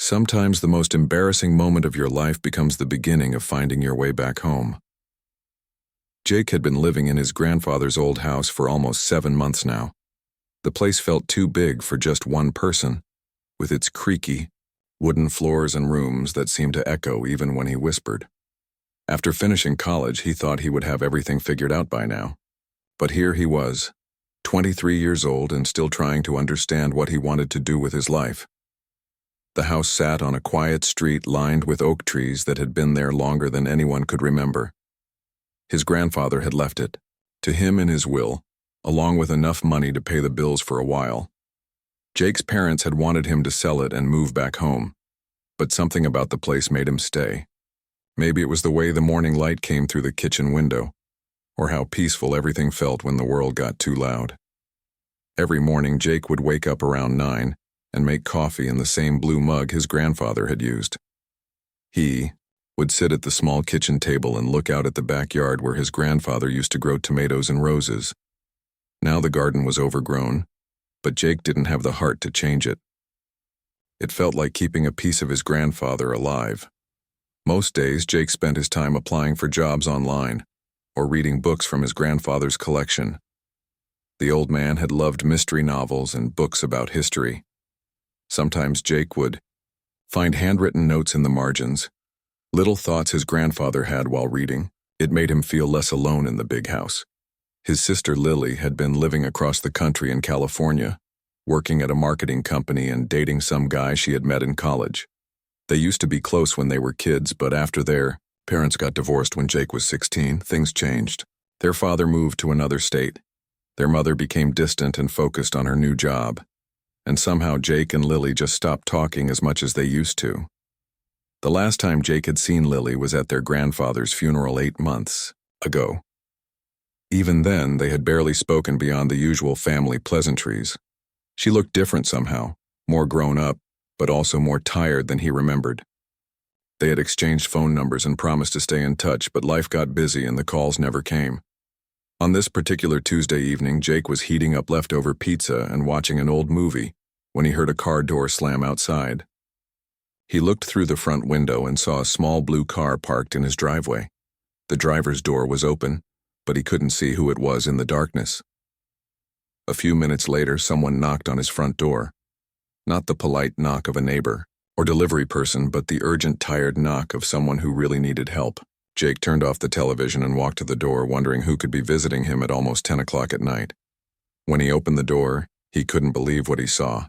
Sometimes the most embarrassing moment of your life becomes the beginning of finding your way back home. Jake had been living in his grandfather's old house for almost 7 months now. The place felt too big for just one person, with its creaky, wooden floors and rooms that seemed to echo even when he whispered. After finishing college, he thought he would have everything figured out by now. But here he was, 23 years old and still trying to understand what he wanted to do with his life. The house sat on a quiet street lined with oak trees that had been there longer than anyone could remember. His grandfather had left it, to him in his will, along with enough money to pay the bills for a while. Jake's parents had wanted him to sell it and move back home, but something about the place made him stay. Maybe it was the way the morning light came through the kitchen window, or how peaceful everything felt when the world got too loud. Every morning Jake would wake up around 9 and make coffee in the same blue mug his grandfather had used. He would sit at the small kitchen table and look out at the backyard where his grandfather used to grow tomatoes and roses. Now the garden was overgrown, but Jake didn't have the heart to change it. It felt like keeping a piece of his grandfather alive. Most days, Jake spent his time applying for jobs online or reading books from his grandfather's collection. The old man had loved mystery novels and books about history. Sometimes Jake would find handwritten notes in the margins, little thoughts his grandfather had while reading. It made him feel less alone in the big house. His sister Lily had been living across the country in California, working at a marketing company and dating some guy she had met in college. They used to be close when they were kids, but after their parents got divorced when Jake was 16, things changed. Their father moved to another state. Their mother became distant and focused on her new job. And somehow Jake and Lily just stopped talking as much as they used to. The last time Jake had seen Lily was at their grandfather's funeral 8 months ago. Even then, they had barely spoken beyond the usual family pleasantries. She looked different somehow, more grown up, but also more tired than he remembered. They had exchanged phone numbers and promised to stay in touch, but life got busy and the calls never came. On this particular Tuesday evening, Jake was heating up leftover pizza and watching an old movie when he heard a car door slam outside. He looked through the front window and saw a small blue car parked in his driveway. The driver's door was open, but he couldn't see who it was in the darkness. A few minutes later, someone knocked on his front door. Not the polite knock of a neighbor or delivery person, but the urgent, tired knock of someone who really needed help. Jake turned off the television and walked to the door, wondering who could be visiting him at almost 10 o'clock at night. When he opened the door, he couldn't believe what he saw.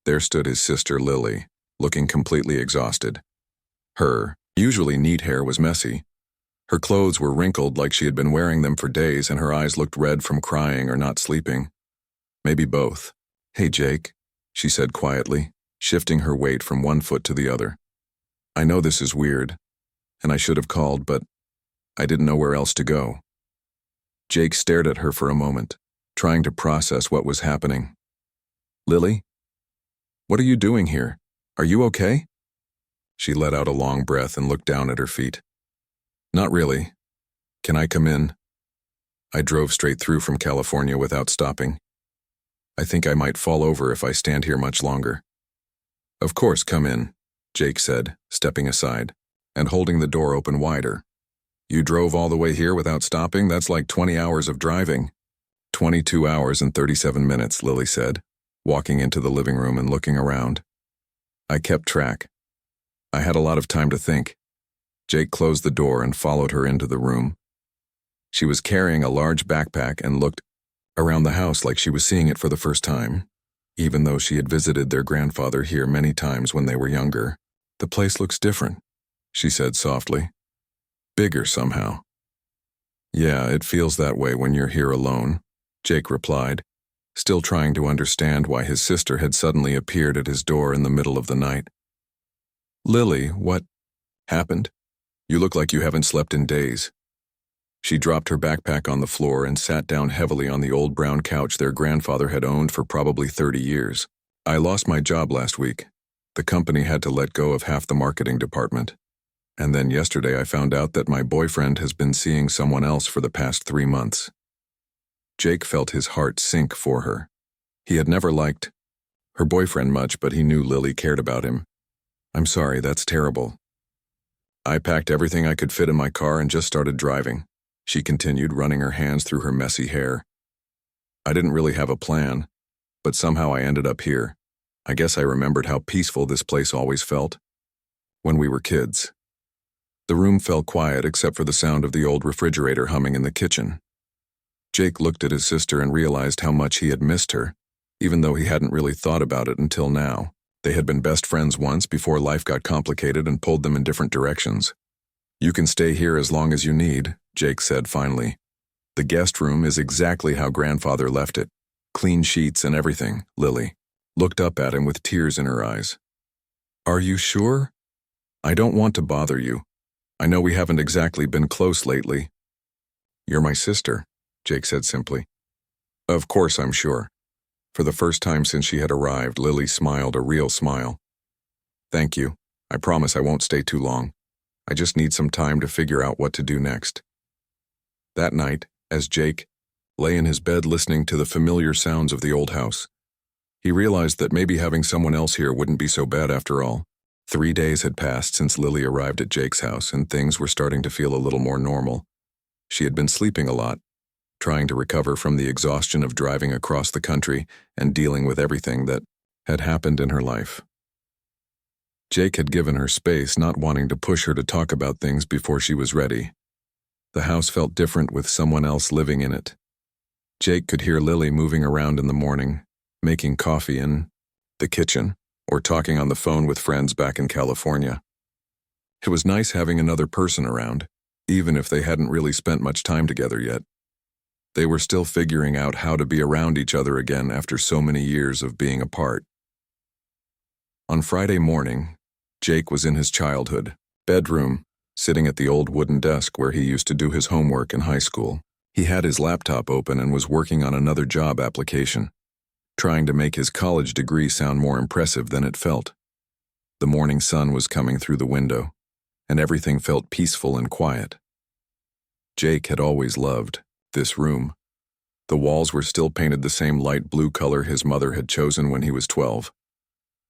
There stood his sister Lily, looking completely exhausted. Her usually neat hair was messy. Her clothes were wrinkled like she had been wearing them for days, and her eyes looked red from crying or not sleeping. Maybe both. "Hey, Jake," she said quietly, shifting her weight from one foot to the other. "I know this is weird, and I should have called, but I didn't know where else to go." Jake stared at her for a moment, trying to process what was happening. "Lily? What are you doing here? Are you okay?" She let out a long breath and looked down at her feet. "Not really. Can I come in? I drove straight through from California without stopping. I think I might fall over if I stand here much longer." "Of course, come in," Jake said, stepping aside and holding the door open wider. "You drove all the way here without stopping? That's like 20 hours of driving." 22 hours and 37 minutes, Lily said, walking into the living room and looking around. "I kept track. I had a lot of time to think." Jake closed the door and followed her into the room. She was carrying a large backpack and looked around the house like she was seeing it for the first time, even though she had visited their grandfather here many times when they were younger. "The place looks different," she said softly. "Bigger somehow." "Yeah, it feels that way when you're here alone," Jake replied, still trying to understand why his sister had suddenly appeared at his door in the middle of the night. "Lily, what happened? You look like you haven't slept in days." She dropped her backpack on the floor and sat down heavily on the old brown couch their grandfather had owned for probably 30 years. "I lost my job last week. The company had to let go of half the marketing department. And then yesterday I found out that my boyfriend has been seeing someone else for the past 3 months. Jake felt his heart sink for her. He had never liked her boyfriend much, but he knew Lily cared about him. I'm sorry, that's terrible. I packed everything I could fit in my car and just started driving, she continued, running her hands through her messy hair. I didn't really have a plan, but somehow I ended up here. I guess I remembered how peaceful this place always felt when we were kids. The room fell quiet except for the sound of the old refrigerator humming in the kitchen. Jake looked at his sister and realized how much he had missed her, even though he hadn't really thought about it until now. They had been best friends once before life got complicated and pulled them in different directions. You can stay here as long as you need, Jake said finally. The guest room is exactly how grandfather left it. Clean sheets and everything. Lily looked up at him with tears in her eyes. Are you sure? I don't want to bother you. I know we haven't exactly been close lately. You're my sister, Jake said simply. Of course I'm sure. For the first time since she had arrived, Lily smiled a real smile. Thank you. I promise I won't stay too long. I just need some time to figure out what to do next. That night, as Jake lay in his bed listening to the familiar sounds of the old house, he realized that maybe having someone else here wouldn't be so bad after all. 3 days had passed since Lily arrived at Jake's house, and things were starting to feel a little more normal. She had been sleeping a lot, trying to recover from the exhaustion of driving across the country and dealing with everything that had happened in her life. Jake had given her space, not wanting to push her to talk about things before she was ready. The house felt different with someone else living in it. Jake could hear Lily moving around in the morning, making coffee in the kitchen, or talking on the phone with friends back in California. It was nice having another person around, even if they hadn't really spent much time together yet. They were still figuring out how to be around each other again after so many years of being apart. On Friday morning, Jake was in his childhood bedroom, sitting at the old wooden desk where he used to do his homework in high school. He had his laptop open and was working on another job application, trying to make his college degree sound more impressive than it felt. The morning sun was coming through the window, and everything felt peaceful and quiet. Jake had always loved this room. The walls were still painted the same light blue color his mother had chosen when he was 12.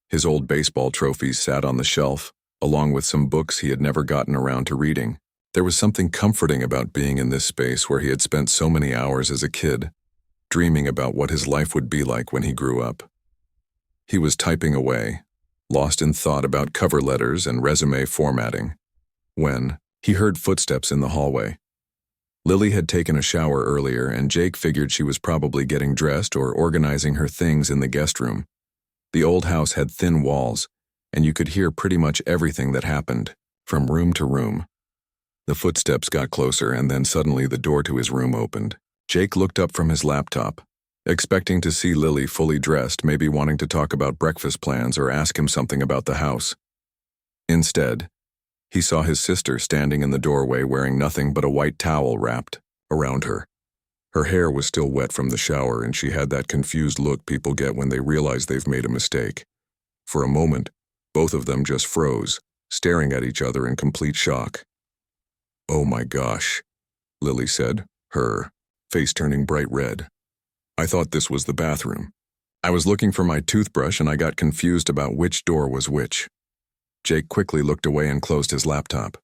His old baseball trophies sat on the shelf, along with some books he had never gotten around to reading. There was something comforting about being in this space where he had spent so many hours as a kid, dreaming about what his life would be like when he grew up. He was typing away, lost in thought about cover letters and resume formatting, when he heard footsteps in the hallway. Lily had taken a shower earlier, and Jake figured she was probably getting dressed or organizing her things in the guest room. The old house had thin walls, and you could hear pretty much everything that happened, from room to room. The footsteps got closer, and then suddenly the door to his room opened. Jake looked up from his laptop, expecting to see Lily fully dressed, maybe wanting to talk about breakfast plans or ask him something about the house. Instead, he saw his sister standing in the doorway wearing nothing but a white towel wrapped around her. Her hair was still wet from the shower, and she had that confused look people get when they realize they've made a mistake. For a moment, both of them just froze, staring at each other in complete shock. "Oh my gosh," Lily said, her face turning bright red. "I thought this was the bathroom. I was looking for my toothbrush and I got confused about which door was which." Jake quickly looked away and closed his laptop.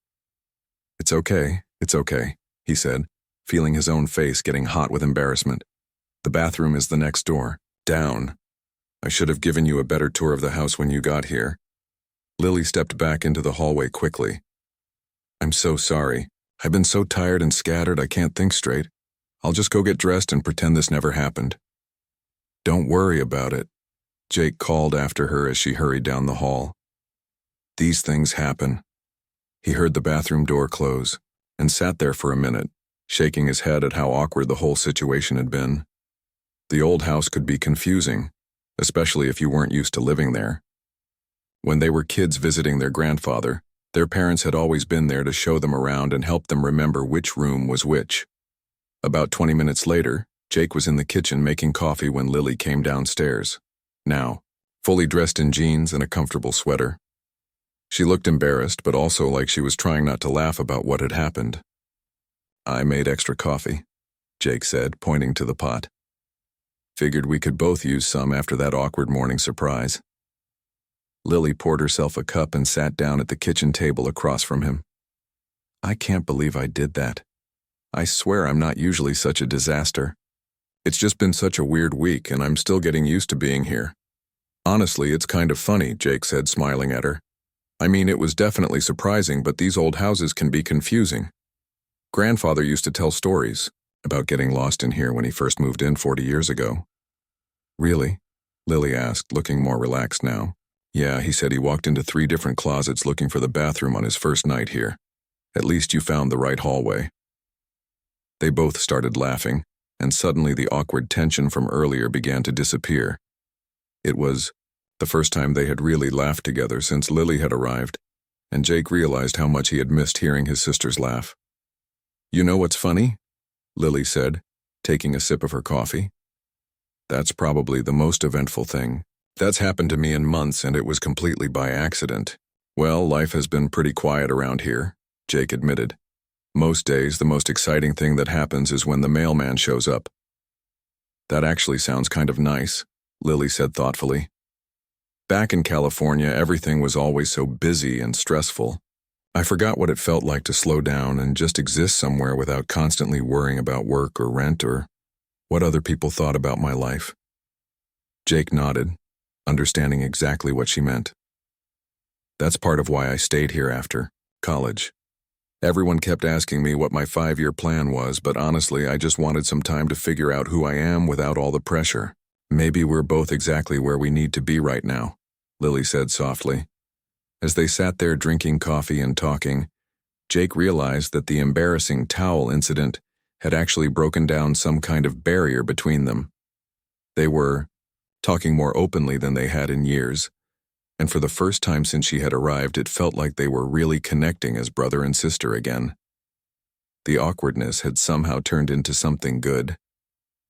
It's okay," he said, feeling his own face getting hot with embarrassment. "The bathroom is the next door, down. I should have given you a better tour of the house when you got here." Lily stepped back into the hallway quickly. "I'm so sorry. I've been so tired and scattered I can't think straight. I'll just go get dressed and pretend this never happened." "Don't worry about it," Jake called after her as she hurried down the hall. "These things happen." He heard the bathroom door close and sat there for a minute, shaking his head at how awkward the whole situation had been. The old house could be confusing, especially if you weren't used to living there. When they were kids visiting their grandfather, their parents had always been there to show them around and help them remember which room was which. About 20 minutes later, Jake was in the kitchen making coffee when Lily came downstairs, now fully dressed in jeans and a comfortable sweater. She looked embarrassed, but also like she was trying not to laugh about what had happened. "I made extra coffee," Jake said, pointing to the pot. "Figured we could both use some after that awkward morning surprise." Lily poured herself a cup and sat down at the kitchen table across from him. I can't believe I did that. I swear I'm not usually such a disaster. It's just been such a weird week and I'm still getting used to being here. Honestly, it's kind of funny, Jake said, smiling at her. I mean, it was definitely surprising, but these old houses can be confusing. Grandfather used to tell stories about getting lost in here when he first moved in 40 years ago. Really? Lily asked, looking more relaxed now. Yeah, he said he walked into 3 different closets looking for the bathroom on his first night here. At least you found the right hallway. They both started laughing, and suddenly the awkward tension from earlier began to disappear. It was the first time they had really laughed together since Lily had arrived, and Jake realized how much he had missed hearing his sister's laugh. You know what's funny? Lily said, taking a sip of her coffee. That's probably the most eventful thing. That's happened to me in months, and it was completely by accident. Well, life has been pretty quiet around here, Jake admitted. Most days, the most exciting thing that happens is when the mailman shows up. That actually sounds kind of nice, Lily said thoughtfully. Back in California, everything was always so busy and stressful. I forgot what it felt like to slow down and just exist somewhere without constantly worrying about work or rent or what other people thought about my life. Jake nodded, understanding exactly what she meant. That's part of why I stayed here after college. Everyone kept asking me what my 5-year plan was, but honestly, I just wanted some time to figure out who I am without all the pressure. Maybe we're both exactly where we need to be right now, Lily said softly. As they sat there drinking coffee and talking, Jake realized that the embarrassing towel incident had actually broken down some kind of barrier between them. They were talking more openly than they had in years, and for the first time since she had arrived, it felt like they were really connecting as brother and sister again. The awkwardness had somehow turned into something good,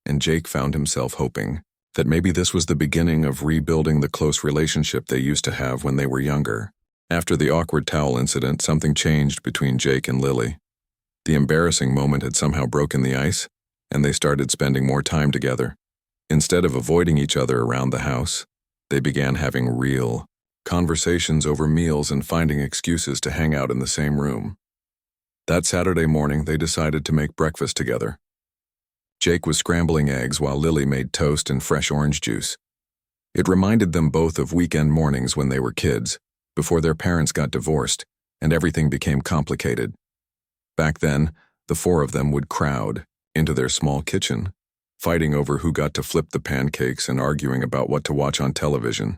and Jake found himself hoping that maybe this was the beginning of rebuilding the close relationship they used to have when they were younger. After the awkward towel incident, something changed between Jake and Lily. The embarrassing moment had somehow broken the ice, and they started spending more time together. Instead of avoiding each other around the house, they began having real conversations over meals and finding excuses to hang out in the same room. That Saturday morning, they decided to make breakfast together. Jake was scrambling eggs while Lily made toast and fresh orange juice. It reminded them both of weekend mornings when they were kids, before their parents got divorced, and everything became complicated. Back then, the 4 of them would crowd into their small kitchen, fighting over who got to flip the pancakes and arguing about what to watch on television.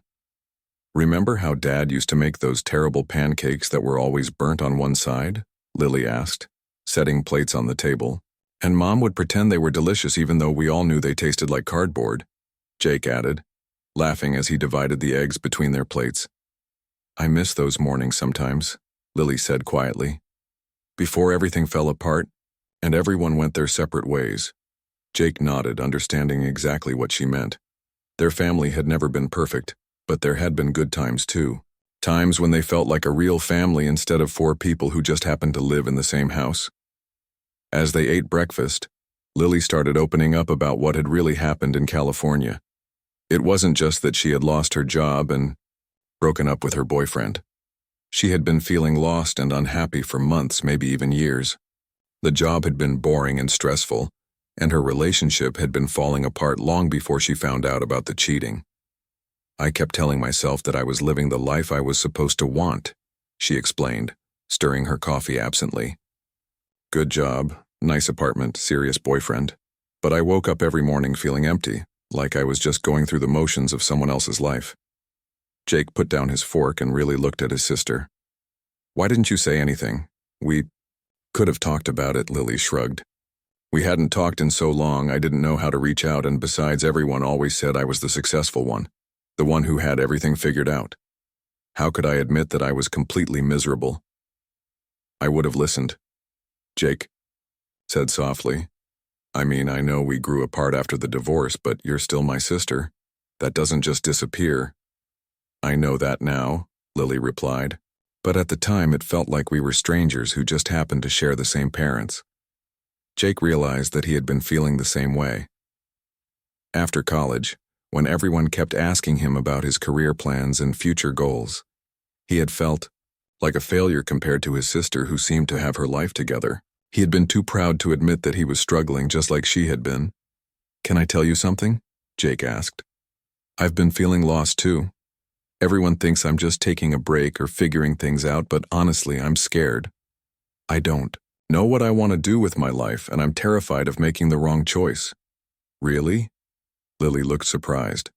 Remember how Dad used to make those terrible pancakes that were always burnt on one side? Lily asked, setting plates on the table. And Mom would pretend they were delicious even though we all knew they tasted like cardboard, Jake added, laughing as he divided the eggs between their plates. I miss those mornings sometimes, Lily said quietly. Before everything fell apart, and everyone went their separate ways. Jake nodded, understanding exactly what she meant. Their family had never been perfect, but there had been good times too. Times when they felt like a real family instead of 4 people who just happened to live in the same house. As they ate breakfast, Lily started opening up about what had really happened in California. It wasn't just that she had lost her job and broken up with her boyfriend. She had been feeling lost and unhappy for months, maybe even years. The job had been boring and stressful, and her relationship had been falling apart long before she found out about the cheating. I kept telling myself that I was living the life I was supposed to want, she explained, stirring her coffee absently. Good job, nice apartment, serious boyfriend. But I woke up every morning feeling empty, like I was just going through the motions of someone else's life. Jake put down his fork and really looked at his sister. Why didn't you say anything? We could have talked about it, Lily shrugged. We hadn't talked in so long, I didn't know how to reach out, and besides, everyone always said I was the successful one, the one who had everything figured out. How could I admit that I was completely miserable? I would have listened, Jake said softly. I mean, I know we grew apart after the divorce, but you're still my sister. That doesn't just disappear. I know that now, Lily replied, but at the time it felt like we were strangers who just happened to share the same parents. Jake realized that he had been feeling the same way. After college, when everyone kept asking him about his career plans and future goals. He had felt like a failure compared to his sister, who seemed to have her life together. He had been too proud to admit that he was struggling just like she had been. "Can I tell you something?" Jake asked. "I've been feeling lost too. Everyone thinks I'm just taking a break or figuring things out, but honestly, I'm scared. I don't know what I want to do with my life, and I'm terrified of making the wrong choice." "Really?" Lily looked surprised.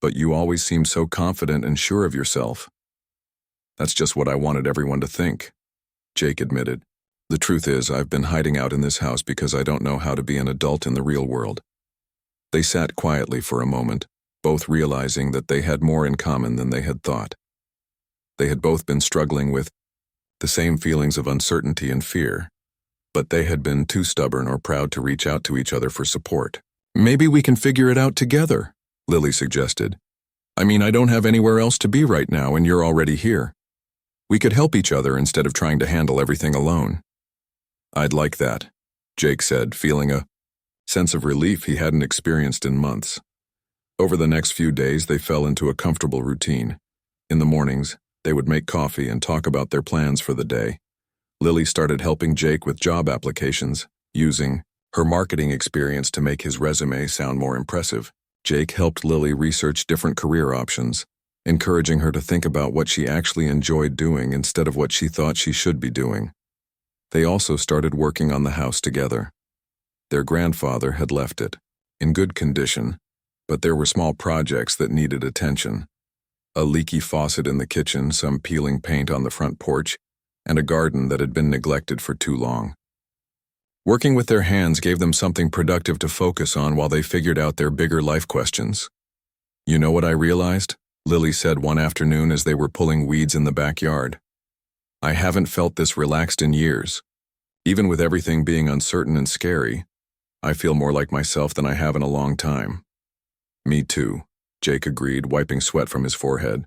"But you always seem so confident and sure of yourself." "That's just what I wanted everyone to think," Jake admitted. "The truth is, I've been hiding out in this house because I don't know how to be an adult in the real world." They sat quietly for a moment, both realizing that they had more in common than they had thought. They had both been struggling with the same feelings of uncertainty and fear, but they had been too stubborn or proud to reach out to each other for support. "Maybe we can figure it out together," Lily suggested. "I mean, I don't have anywhere else to be right now, and you're already here. We could help each other instead of trying to handle everything alone." "I'd like that," Jake said, feeling a sense of relief he hadn't experienced in months. Over the next few days, they fell into a comfortable routine. In the mornings, they would make coffee and talk about their plans for the day. Lily started helping Jake with job applications, using her marketing experience to make his resume sound more impressive. Jake helped Lily research different career options, encouraging her to think about what she actually enjoyed doing instead of what she thought she should be doing. They also started working on the house together. Their grandfather had left it, in good condition, but there were small projects that needed attention. A leaky faucet in the kitchen, some peeling paint on the front porch, and a garden that had been neglected for too long. Working with their hands gave them something productive to focus on while they figured out their bigger life questions. "You know what I realized?" Lily said one afternoon as they were pulling weeds in the backyard. "I haven't felt this relaxed in years. Even with everything being uncertain and scary, I feel more like myself than I have in a long time." "Me too," Jake agreed, wiping sweat from his forehead.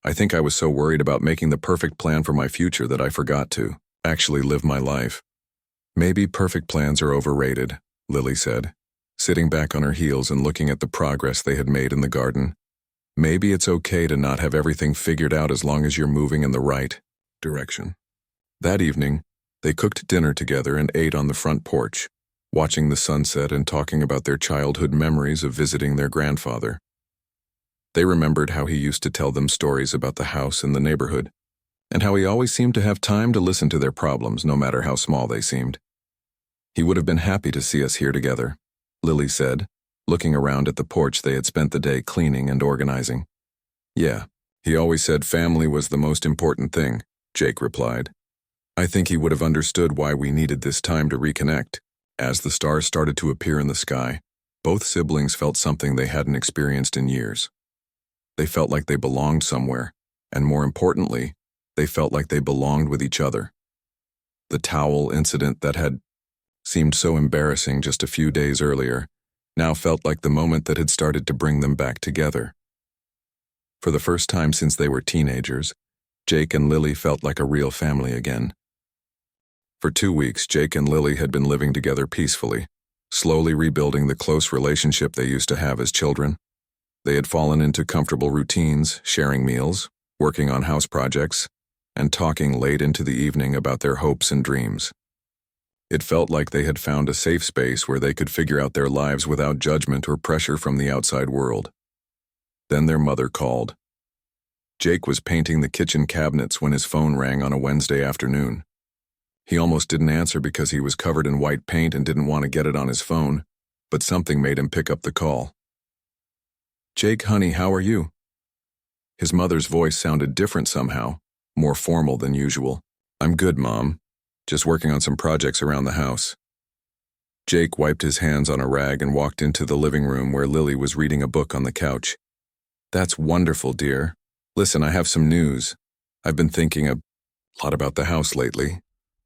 "I think I was so worried about making the perfect plan for my future that I forgot to actually live my life." "Maybe perfect plans are overrated," Lily said, sitting back on her heels and looking at the progress they had made in the garden. "Maybe it's okay to not have everything figured out as long as you're moving in the right direction." That evening, they cooked dinner together and ate on the front porch, watching the sunset and talking about their childhood memories of visiting their grandfather. They remembered how he used to tell them stories about the house and the neighborhood, and how he always seemed to have time to listen to their problems, no matter how small they seemed. "He would have been happy to see us here together," Lily said, looking around at the porch they had spent the day cleaning and organizing. "Yeah, he always said family was the most important thing," Jake replied. "I think he would have understood why we needed this time to reconnect." As the stars started to appear in the sky, both siblings felt something they hadn't experienced in years. They felt like they belonged somewhere, and more importantly, they felt like they belonged with each other. The towel incident that had seemed so embarrassing just a few days earlier now felt like the moment that had started to bring them back together. For the first time since they were teenagers, Jake and Lily felt like a real family again. For 2 weeks, Jake and Lily had been living together peacefully, slowly rebuilding the close relationship they used to have as children. They had fallen into comfortable routines, sharing meals, working on house projects, and talking late into the evening about their hopes and dreams. It felt like they had found a safe space where they could figure out their lives without judgment or pressure from the outside world. Then their mother called. Jake was painting the kitchen cabinets when his phone rang on a Wednesday afternoon. He almost didn't answer because he was covered in white paint and didn't want to get it on his phone, but something made him pick up the call. "Jake, honey, how are you?" His mother's voice sounded different somehow, more formal than usual. "I'm good, Mom. Just working on some projects around the house." Jake wiped his hands on a rag and walked into the living room where Lily was reading a book on the couch. "That's wonderful, dear. Listen, I have some news. I've been thinking a lot about the house lately,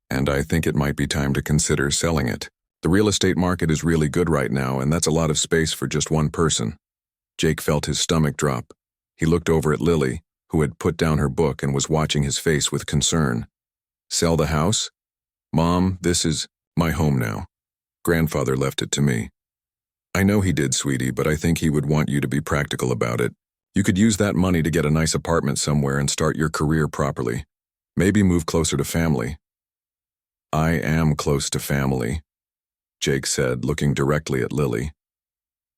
and I think it might be time to consider selling it. The real estate market is really good right now, and that's a lot of space for just one person." Jake felt his stomach drop. He looked over at Lily, who had put down her book and was watching his face with concern. "Sell the house? Mom, this is my home now. Grandfather left it to me." I know he did, sweetie, but I think he would want you to be practical about it. You could use that money to get a nice apartment somewhere and start your career properly. Maybe move closer to family. I am close to family, Jake said, looking directly at Lily.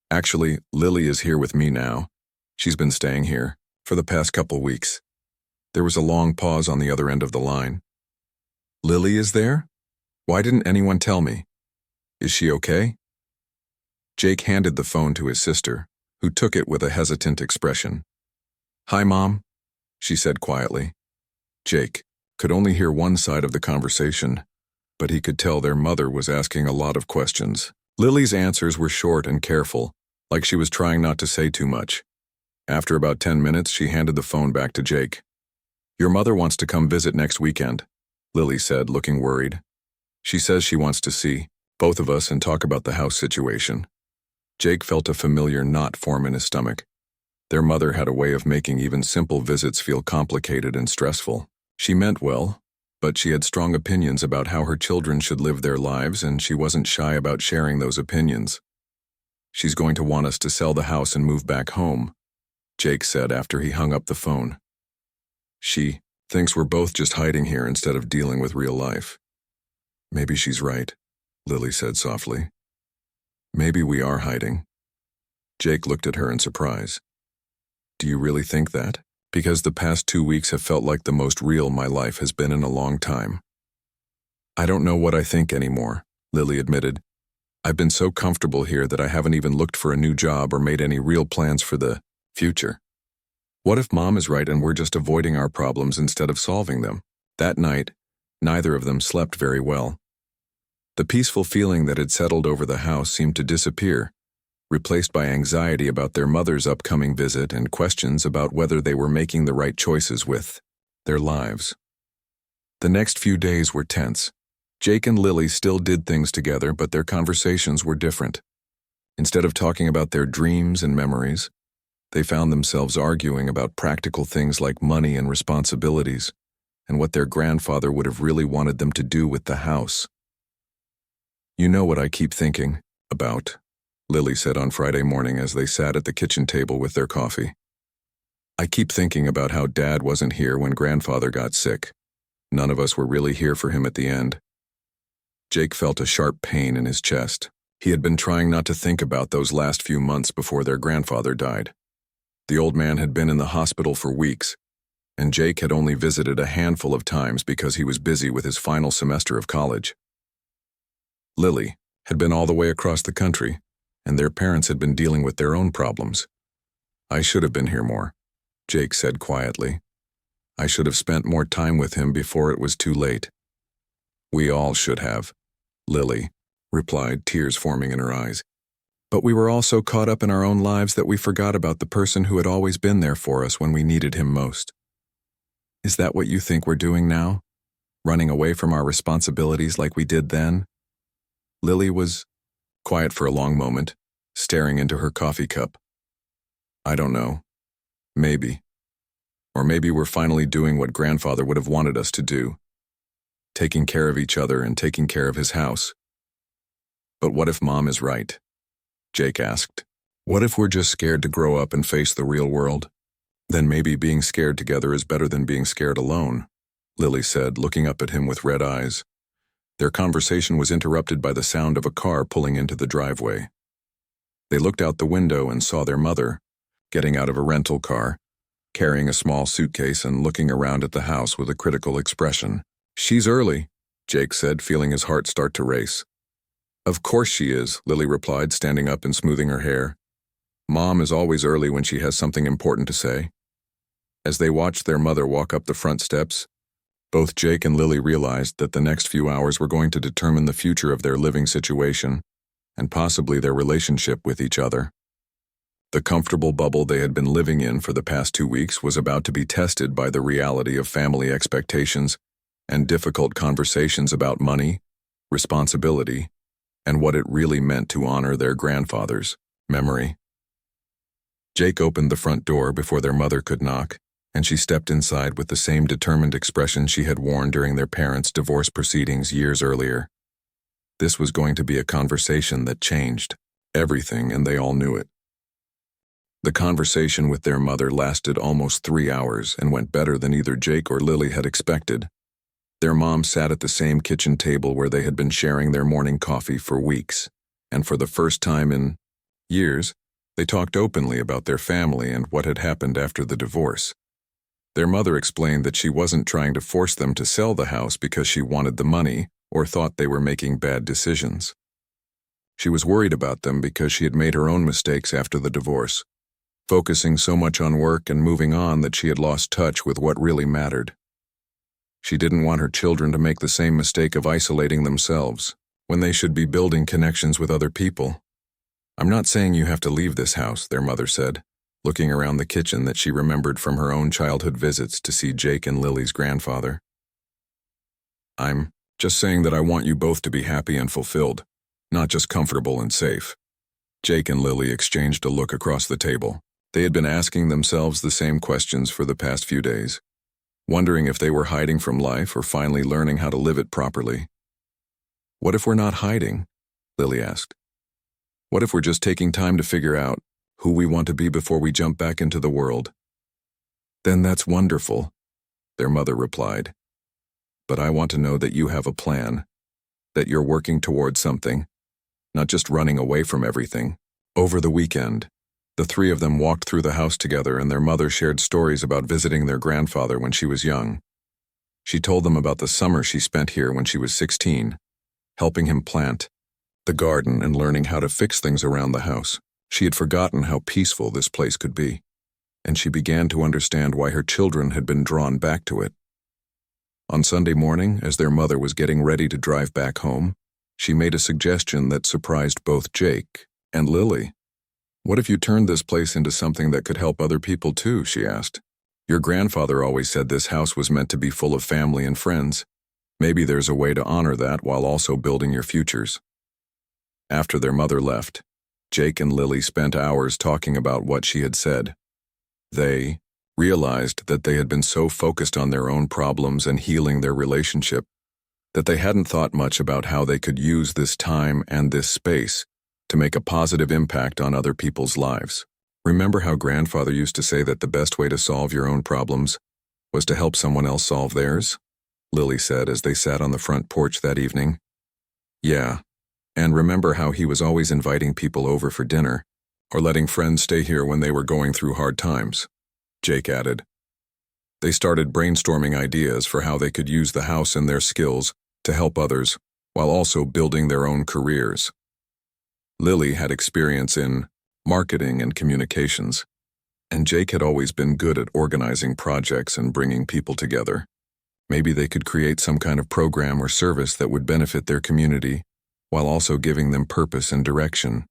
Actually, Lily is here with me now. She's been staying here for the past couple weeks. There was a long pause on the other end of the line. Lily is there? Why didn't anyone tell me? Is she okay? Jake handed the phone to his sister, who took it with a hesitant expression. Hi, Mom, she said quietly. Jake could only hear one side of the conversation, but he could tell their mother was asking a lot of questions. Lily's answers were short and careful, like she was trying not to say too much. After about 10 minutes, she handed the phone back to Jake. Your mother wants to come visit next weekend, Lily said, looking worried. She says she wants to see both of us and talk about the house situation. Jake felt a familiar knot form in his stomach. Their mother had a way of making even simple visits feel complicated and stressful. She meant well, but she had strong opinions about how her children should live their lives, and she wasn't shy about sharing those opinions. She's going to want us to sell the house and move back home, Jake said after he hung up the phone. She thinks we're both just hiding here instead of dealing with real life. Maybe she's right, Lily said softly. Maybe we are hiding. Jake looked at her in surprise. Do you really think that? Because the past 2 weeks have felt like the most real my life has been in a long time. I don't know what I think anymore, Lily admitted. I've been so comfortable here that I haven't even looked for a new job or made any real plans for the future. What if Mom is right and we're just avoiding our problems instead of solving them? That night, neither of them slept very well. The peaceful feeling that had settled over the house seemed to disappear, replaced by anxiety about their mother's upcoming visit and questions about whether they were making the right choices with their lives. The next few days were tense. Jake and Lily still did things together, but their conversations were different. Instead of talking about their dreams and memories, they found themselves arguing about practical things like money and responsibilities, and what their grandfather would have really wanted them to do with the house. You know what I keep thinking about, Lily said on Friday morning as they sat at the kitchen table with their coffee. I keep thinking about how Dad wasn't here when Grandfather got sick. None of us were really here for him at the end. Jake felt a sharp pain in his chest. He had been trying not to think about those last few months before their grandfather died. The old man had been in the hospital for weeks, and Jake had only visited a handful of times because he was busy with his final semester of college. Lily had been all the way across the country, and their parents had been dealing with their own problems. I should have been here more, Jake said quietly. I should have spent more time with him before it was too late. We all should have, Lily replied, tears forming in her eyes. But we were all so caught up in our own lives that we forgot about the person who had always been there for us when we needed him most. Is that what you think we're doing now? Running away from our responsibilities like we did then? Lily was quiet for a long moment, staring into her coffee cup. I don't know. Maybe. Or maybe we're finally doing what Grandfather would have wanted us to do. Taking care of each other and taking care of his house. But what if Mom is right? Jake asked. What if we're just scared to grow up and face the real world? Then maybe being scared together is better than being scared alone, Lily said, looking up at him with red eyes. Their conversation was interrupted by the sound of a car pulling into the driveway. They looked out the window and saw their mother, getting out of a rental car, carrying a small suitcase and looking around at the house with a critical expression. She's early, Jake said, feeling his heart start to race. Of course she is, Lily replied, standing up and smoothing her hair. Mom is always early when she has something important to say. As they watched their mother walk up the front steps, both Jake and Lily realized that the next few hours were going to determine the future of their living situation and possibly their relationship with each other. The comfortable bubble they had been living in for the past 2 weeks was about to be tested by the reality of family expectations and difficult conversations about money, responsibility, and what it really meant to honor their grandfather's memory. Jake opened the front door before their mother could knock, and she stepped inside with the same determined expression she had worn during their parents' divorce proceedings years earlier. This was going to be a conversation that changed Everything, and they all knew it. The conversation with their mother lasted almost 3 hours and went better than either Jake or Lily had expected. Their mom sat at the same kitchen table where they had been sharing their morning coffee for weeks, and for the first time in years, they talked openly about their family and what had happened after the divorce. Their mother explained that she wasn't trying to force them to sell the house because she wanted the money or thought they were making bad decisions. She was worried about them because she had made her own mistakes after the divorce, focusing so much on work and moving on that she had lost touch with what really mattered. She didn't want her children to make the same mistake of isolating themselves when they should be building connections with other people. "I'm not saying you have to leave this house," their mother said, looking around the kitchen that she remembered from her own childhood visits to see Jake and Lily's grandfather. "I'm just saying that I want you both to be happy and fulfilled, not just comfortable and safe." Jake and Lily exchanged a look across the table. They had been asking themselves the same questions for the past few days, wondering if they were hiding from life or finally learning how to live it properly. "What if we're not hiding?" Lily asked. "What if we're just taking time to figure out who we want to be before we jump back into the world?" "Then that's wonderful," their mother replied. "But I want to know that you have a plan, that you're working towards something, not just running away from everything." Over the weekend, the three of them walked through the house together, and their mother shared stories about visiting their grandfather when she was young. She told them about the summer she spent here when she was 16, helping him plant the garden and learning how to fix things around the house. She had forgotten how peaceful this place could be, and she began to understand why her children had been drawn back to it. On Sunday morning, as their mother was getting ready to drive back home, she made a suggestion that surprised both Jake and Lily. "What if you turned this place into something that could help other people too?" she asked. "Your grandfather always said this house was meant to be full of family and friends. Maybe there's a way to honor that while also building your futures." After their mother left, Jake and Lily spent hours talking about what she had said. They realized that they had been so focused on their own problems and healing their relationship that they hadn't thought much about how they could use this time and this space to make a positive impact on other people's lives. "Remember how grandfather used to say that the best way to solve your own problems was to help someone else solve theirs?" Lily said as they sat on the front porch that evening. "Yeah, and remember how he was always inviting people over for dinner or letting friends stay here when they were going through hard times," Jake added. They started brainstorming ideas for how they could use the house and their skills to help others while also building their own careers. Lily had experience in marketing and communications, and Jake had always been good at organizing projects and bringing people together. Maybe they could create some kind of program or service that would benefit their community while also giving them purpose and direction.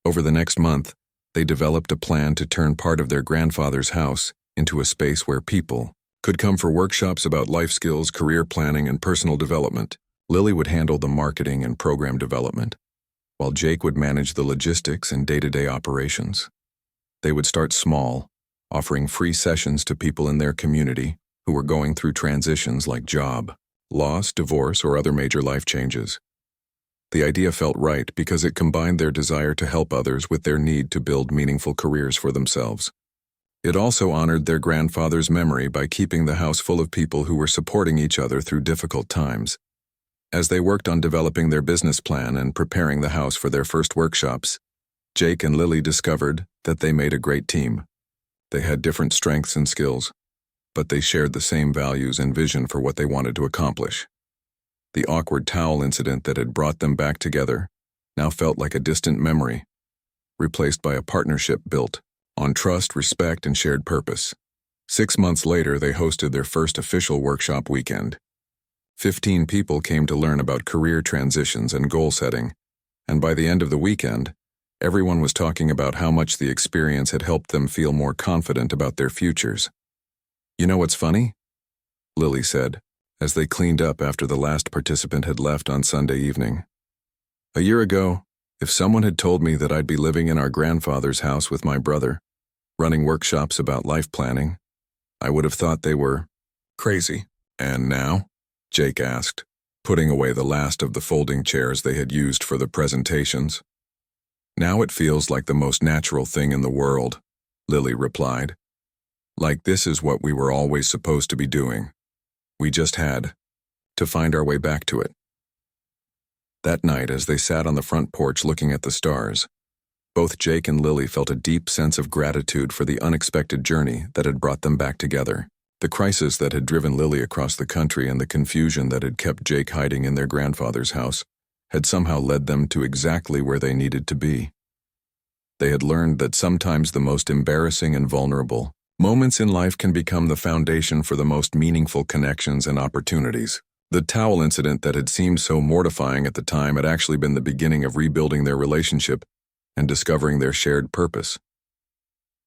Over the next month, they developed a plan to turn part of their grandfather's house into a space where people could come for workshops about life skills, career planning, and personal development. Lily would handle the marketing and program development, while Jake would manage the logistics and day-to-day operations. They would start small, offering free sessions to people in their community who were going through transitions like job, loss, divorce, or other major life changes. The idea felt right because it combined their desire to help others with their need to build meaningful careers for themselves. It also honored their grandfather's memory by keeping the house full of people who were supporting each other through difficult times. As they worked on developing their business plan and preparing the house for their first workshops, Jake and Lily discovered that they made a great team. They had different strengths and skills, but they shared the same values and vision for what they wanted to accomplish. The awkward towel incident that had brought them back together now felt like a distant memory, replaced by a partnership built on trust, respect, and shared purpose. 6 months later, they hosted their first official workshop weekend. 15 people came to learn about career transitions and goal setting, and by the end of the weekend, everyone was talking about how much the experience had helped them feel more confident about their futures. "You know what's funny?" Lily said, as they cleaned up after the last participant had left on Sunday evening. "A year ago, if someone had told me that I'd be living in our grandfather's house with my brother, running workshops about life planning, I would have thought they were crazy." "And now?" Jake asked, putting away the last of the folding chairs they had used for the presentations. Now it feels like the most natural thing in the world, Lily replied. Like this is what we were always supposed to be doing. We just had to find our way back to it. That night, as they sat on the front porch looking at the stars, both Jake and Lily felt a deep sense of gratitude for the unexpected journey that had brought them back together. The crisis that had driven Lily across the country and the confusion that had kept Jake hiding in their grandfather's house had somehow led them to exactly where they needed to be. They had learned that sometimes the most embarrassing and vulnerable moments in life can become the foundation for the most meaningful connections and opportunities. The towel incident that had seemed so mortifying at the time had actually been the beginning of rebuilding their relationship and discovering their shared purpose.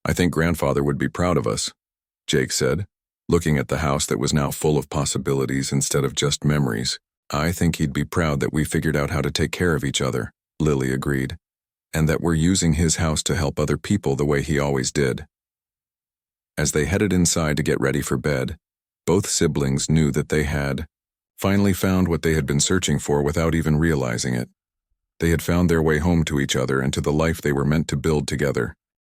I think Grandfather would be proud of us, Jake said, looking at the house that was now full of possibilities instead of just memories. I think he'd be proud that we figured out how to take care of each other, Lily agreed, and that we're using his house to help other people the way he always did. As they headed inside to get ready for bed, both siblings knew that they had finally found what they had been searching for without even realizing it. They had found their way home to each other and to the life they were meant to build together.